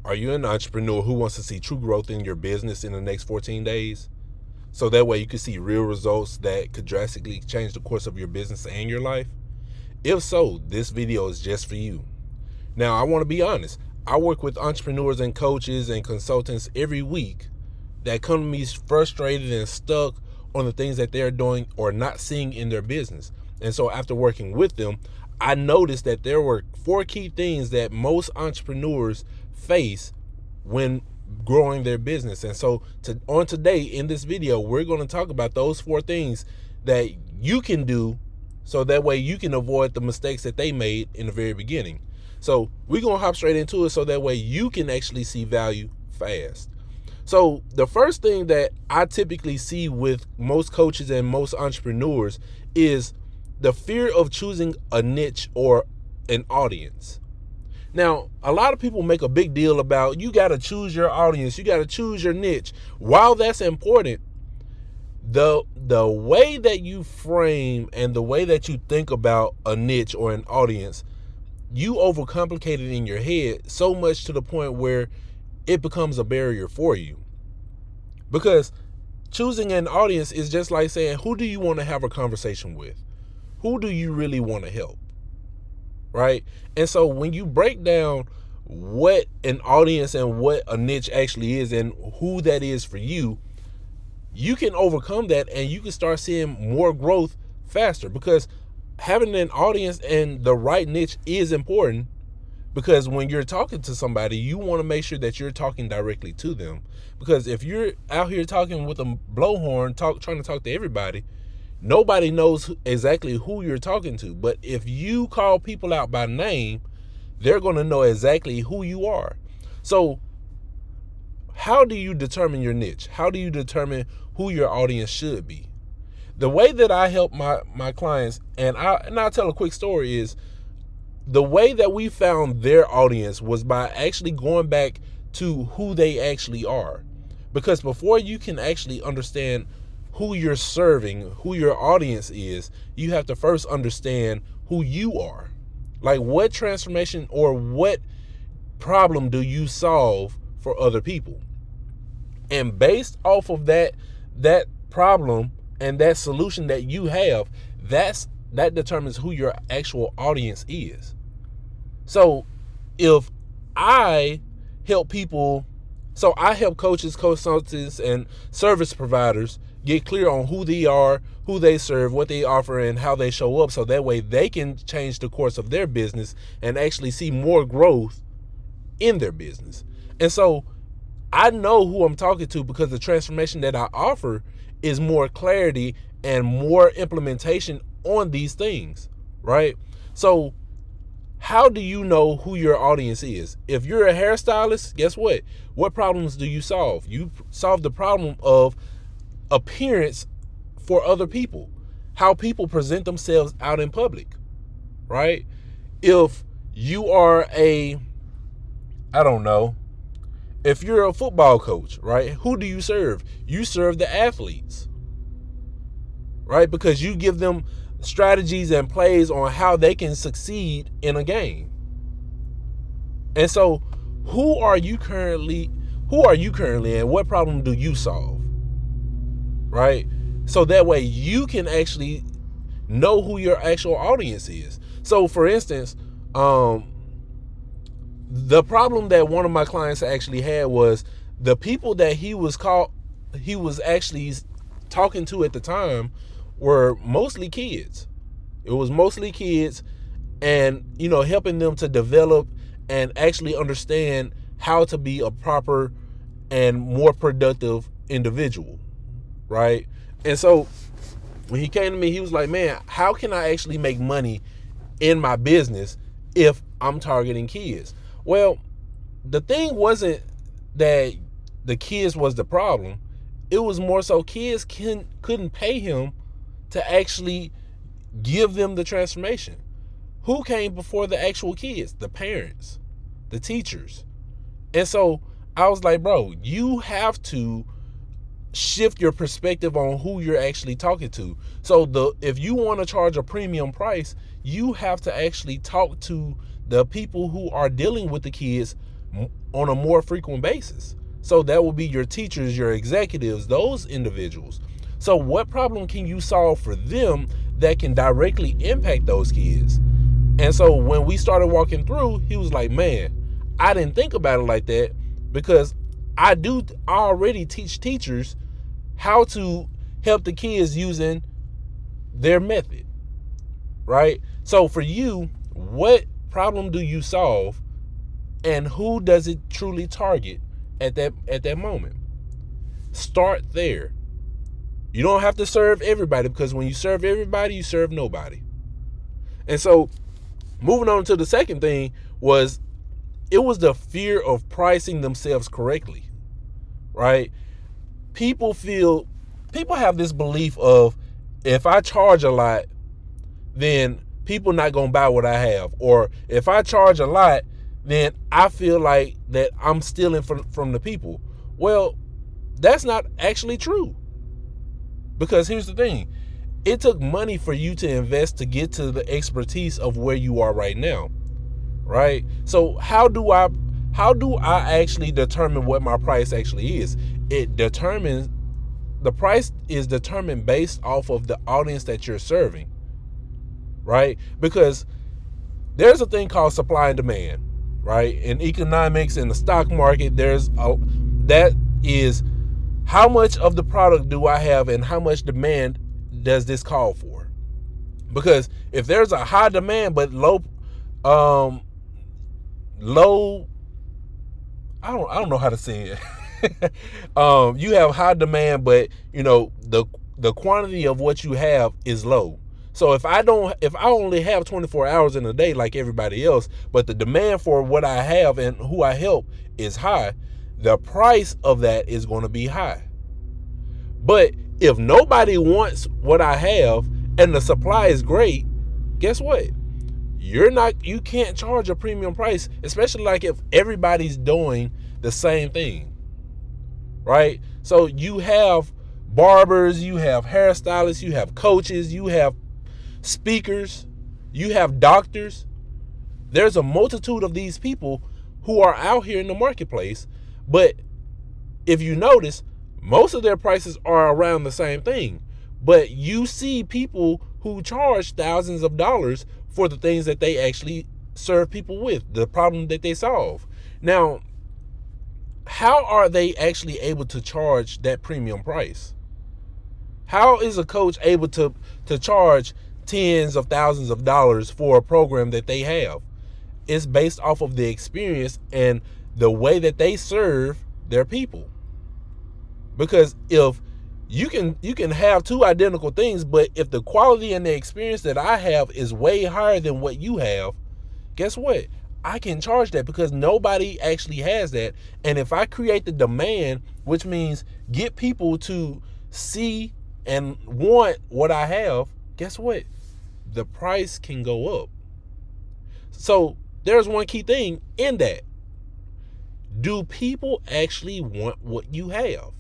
Are you an entrepreneur who wants to see true growth in your business in the next 14 days? So that way you can see real results that could drastically change the course of your business and your life? If so, this video is just for you. Now, I want to be honest. I work with entrepreneurs and coaches and consultants every week that come to me frustrated and stuck on the things that they're doing or not seeing in their business. And so after working with them, I noticed that there were 4 key things that most entrepreneurs face when growing their business. And so on today in this video, we're going to talk about those 4 things that you can do so that way you can avoid the mistakes that they made in the very beginning. So we're going to hop straight into it so that way you can actually see value fast. So the first thing that I typically see with most coaches and most entrepreneurs is the fear of choosing a niche or an audience. Now, a lot of people make a big deal about you got to choose your audience, you got to choose your niche. While that's important, the way that you frame and the way that you think about a niche or an audience, you overcomplicate it in your head so much to the point where it becomes a barrier for you. Because choosing an audience is just like saying, who do you want to have a conversation with? Who do you really want to help? Right? And so when you break down what an audience and what a niche actually is and who that is for you, you can overcome that and you can start seeing more growth faster, because having an audience and the right niche is important, because when you're talking to somebody, you want to make sure that you're talking directly to them. Because if you're out here talking with a blowhorn, trying to talk to everybody, nobody knows exactly who you're talking to. But if you call people out by name, they're going to know exactly who you are. So how do you determine your niche? How do you determine who your audience should be? The way that I help my clients, and I'll tell a quick story, is the way that we found their audience was by actually going back to who they actually are. Because before you can actually understand who you're serving, who your audience is, you have to first understand who you are. Like, what transformation or what problem do you solve for other people? And based off of that problem and that solution that you have, that determines who your actual audience is. So if I help people, so I help coaches, consultants, and service providers get clear on who they are, who they serve, what they offer, and how they show up, so that way they can change the course of their business and actually see more growth in their business. And so I know who I'm talking to, because the transformation that I offer is more clarity and more implementation on these things, right? So how do you know who your audience is? If you're a hairstylist, guess what? What problems do you solve? You solve the problem of appearance for other people, how people present themselves out in public, right? If you are if you're a football coach, right? Who do you serve? You serve the athletes, right? Because you give them strategies and plays on how they can succeed in a game. And so who are you currently and what problem do you solve? Right? So that way you can actually know who your actual audience is. So for instance, the problem that one of my clients actually had was the people that he was actually talking to at the time were mostly kids. It was mostly kids, and helping them to develop and actually understand how to be a proper and more productive individual, right? And so when he came to me, he was like, man, how can I actually make money in my business if I'm targeting kids? Well, the thing wasn't that the kids was the problem. It was more so kids couldn't pay him to actually give them the transformation. Who came before the actual kids? The parents, the teachers. And so I was like, bro, you have to shift your perspective on who you're actually talking to. So if you want to charge a premium price, you have to actually talk to the people who are dealing with the kids on a more frequent basis. So that will be your teachers, your executives, those individuals. So what problem can you solve for them that can directly impact those kids? And so when we started walking through, he was like, man, I didn't think about it like that, because I already teach teachers how to help the kids using their method, right? So for you, what problem do you solve, and who does it truly target at that moment? Start there. You don't have to serve everybody, because when you serve everybody, you serve nobody. And so moving on to the second thing was, it was the fear of pricing themselves correctly, right? People have this belief of, if I charge a lot, then people not gonna buy what I have, or if I charge a lot, then I feel like that I'm stealing from the people. Well, that's not actually true, because here's the thing: it took money for you to invest to get to the expertise of where you are right now, right? So how do I actually determine what my price actually is? The price is determined based off of the audience that you're serving, right? Because there's a thing called supply and demand, right? In economics, in the stock market, that is, how much of the product do I have and how much demand does this call for? Because if there's a high demand but low, I don't know how to say it. You have high demand, but the quantity of what you have is low. So if I only have 24 hours in a day like everybody else, but the demand for what I have and who I help is high, the price of that is going to be high. But if nobody wants what I have and the supply is great, guess what? You can't charge a premium price, especially like if everybody's doing the same thing, right? So you have barbers, you have hairstylists, you have coaches, you have speakers, you have doctors. There's a multitude of these people who are out here in the marketplace, but if you notice, most of their prices are around the same thing. But you see people who charge thousands of dollars for the things that they actually serve people with, the problem that they solve. Now, how are they actually able to charge that premium price? How is a coach able to charge tens of thousands of dollars for a program that they have? It's based off of the experience and the way that they serve their people. Because if you can have two identical things, but if the quality and the experience that I have is way higher than what you have, guess what? I can charge that, because nobody actually has that. And if I create the demand, which means get people to see and want what I have, guess what? The price can go up. So there's one key thing in that. Do people actually want what you have?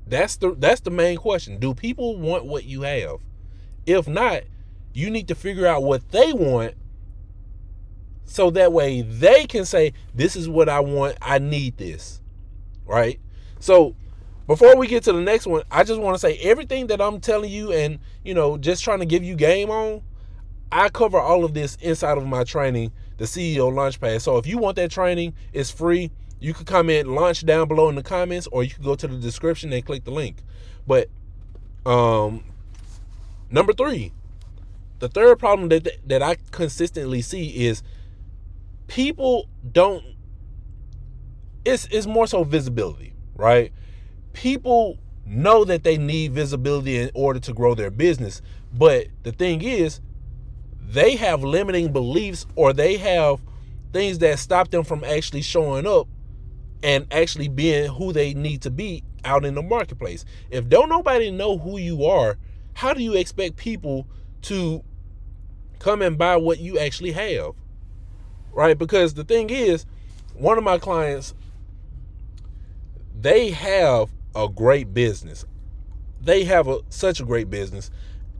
That's the main question. Do people want what you have? If not, you need to figure out what they want, so that way they can say, this is what I want, I need this, right? So before we get to the next one, I just want to say, everything that I'm telling you and just trying to give you game on, I cover all of this inside of my training, the CEO Launchpad. So if you want that training, it's free. You can comment launch down below in the comments, or you can go to the description and click the link. But number 3, the third problem that I consistently see is people don't. It's more so visibility, right? People know that they need visibility in order to grow their business, but the thing is, they have limiting beliefs, or they have things that stop them from actually showing up and actually being who they need to be out in the marketplace. If don't nobody know who you are, how do you expect people to come and buy what you actually have, right? Because the thing is, one of my clients, they have a great business. They have such a great business.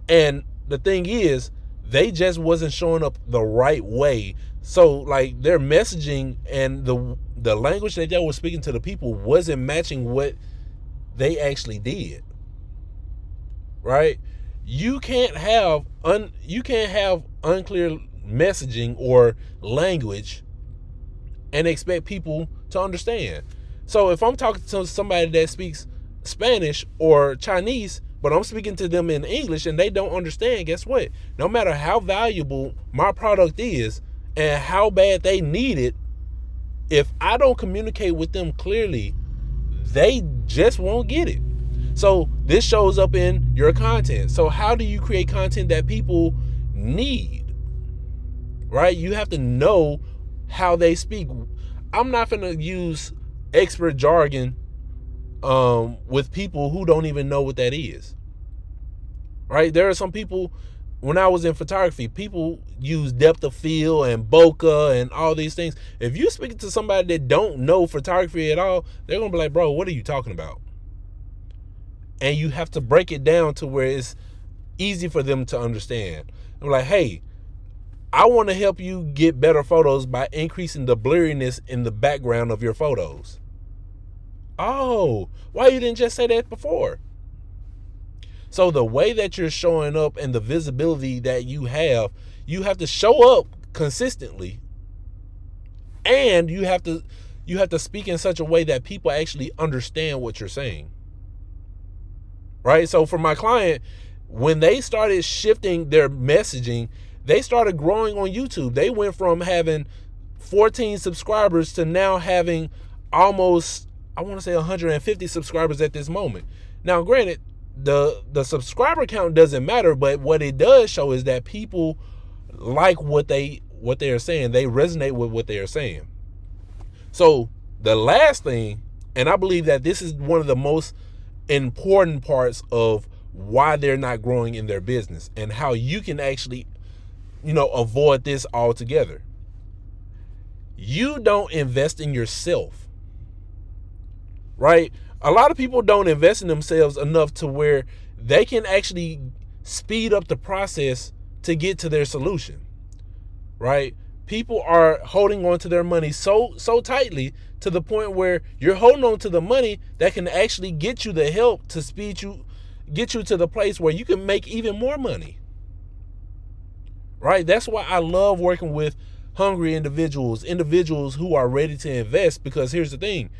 And the thing is, They just wasn't showing up the right way. So like their messaging and the language that they were speaking to the people wasn't matching what they actually did. Right? You can't have unclear messaging or language and expect people to understand. So if I'm talking to somebody that speaks Spanish or Chinese, but I'm speaking to them in English and they don't understand, guess what? No matter how valuable my product is and how bad they need it, if I don't communicate with them clearly, they just won't get it. So this shows up in your content. So how do you create content that people need? Right? You have to know how they speak. I'm not going to use expert jargon with people who don't even know what that is. Right? There are some people, when I was in photography, people use depth of field and bokeh and all these things. If you speak to somebody that don't know photography at all, they're going to be like, bro, what are you talking about? And you have to break it down to where it's easy for them to understand. I'm like, hey, I want to help you get better photos by increasing the blurriness in the background of your photos. Oh, why you didn't just say that before? So the way that you're showing up and the visibility that you have to show up consistently, and you have to speak in such a way that people actually understand what you're saying. Right? So for my client, when they started shifting their messaging, they started growing on YouTube. They went from having 14 subscribers to now having almost, I want to say 150 subscribers at this moment. Now, granted, the subscriber count doesn't matter, but what it does show is that people like what they are saying. They resonate with what they are saying. So the last thing, and I believe that this is one of the most important parts of why they're not growing in their business and how you can actually, avoid this altogether. You don't invest in yourself, right? A lot of people don't invest in themselves enough to where they can actually speed up the process to get to their solution, right? People are holding on to their money so tightly to the point where you're holding on to the money that can actually get you the help to get you to the place where you can make even more money. Right? That's why I love working with hungry individuals who are ready to invest, because here's the thing.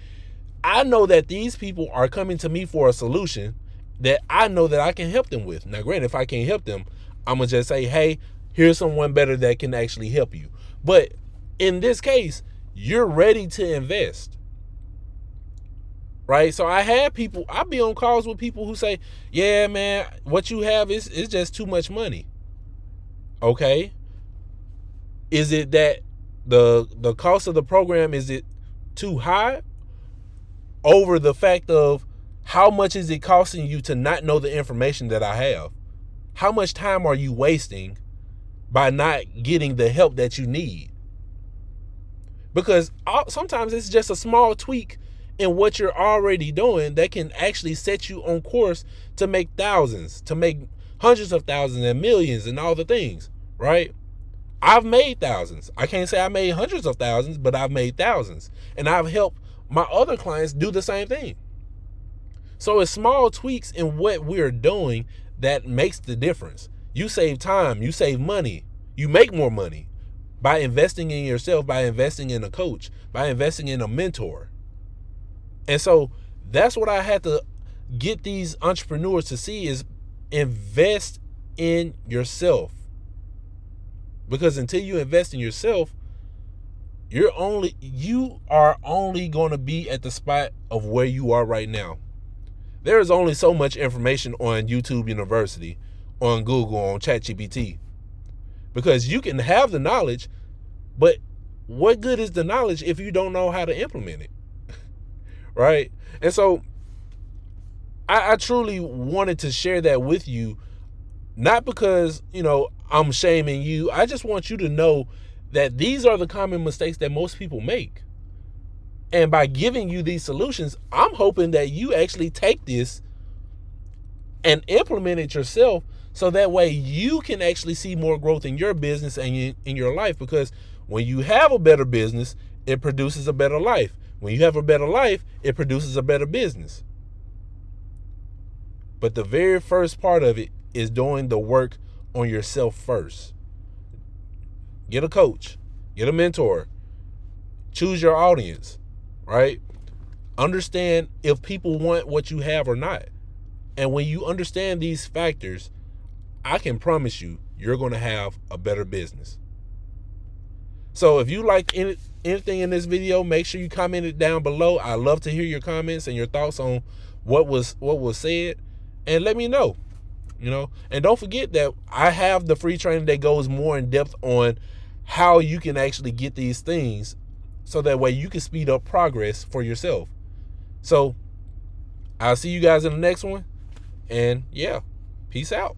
I know that these people are coming to me for a solution that I know that I can help them with. Now, granted, if I can't help them, I'm going to just say, hey, here's someone better that can actually help you. But in this case, you're ready to invest. Right? So I be on calls with people who say, yeah, man, what you have is just too much money. Okay. Is it that the cost of the program, is it too high over the fact of how much is it costing you to not know the information that I have? How much time are you wasting by not getting the help that you need? Because sometimes it's just a small tweak in what you're already doing that can actually set you on course to make thousands, to make hundreds of thousands and millions and all the things, right? I've made thousands. I can't say I made hundreds of thousands, but I've made thousands. And I've helped my other clients do the same thing. So it's small tweaks in what we're doing that makes the difference. You save time, you save money, you make more money by investing in yourself, by investing in a coach, by investing in a mentor. And so that's what I had to get these entrepreneurs to see, is invest in yourself. Because until you invest in yourself, you are only going to be at the spot of where you are right now. There is only so much information on YouTube University, on Google, on ChatGPT. Because you can have the knowledge, but what good is the knowledge if you don't know how to implement it? Right? And so I truly wanted to share that with you, not because, I'm shaming you. I just want you to know that these are the common mistakes that most people make. And by giving you these solutions, I'm hoping that you actually take this and implement it yourself So that way you can actually see more growth in your business and in your life, because when you have a better business, it produces a better life. When you have a better life, it produces a better business. But the very first part of it is doing the work on yourself first. Get a coach, get a mentor, choose your audience, right? Understand if people want what you have or not. And when you understand these factors, I can promise you, you're going to have a better business. So if you like anything in this video, make sure you comment it down below. I love to hear your comments and your thoughts on what was said, and let me know. And don't forget that I have the free training that goes more in depth on how you can actually get these things, so that way you can speed up progress for yourself. So I'll see you guys in the next one, and yeah, peace out.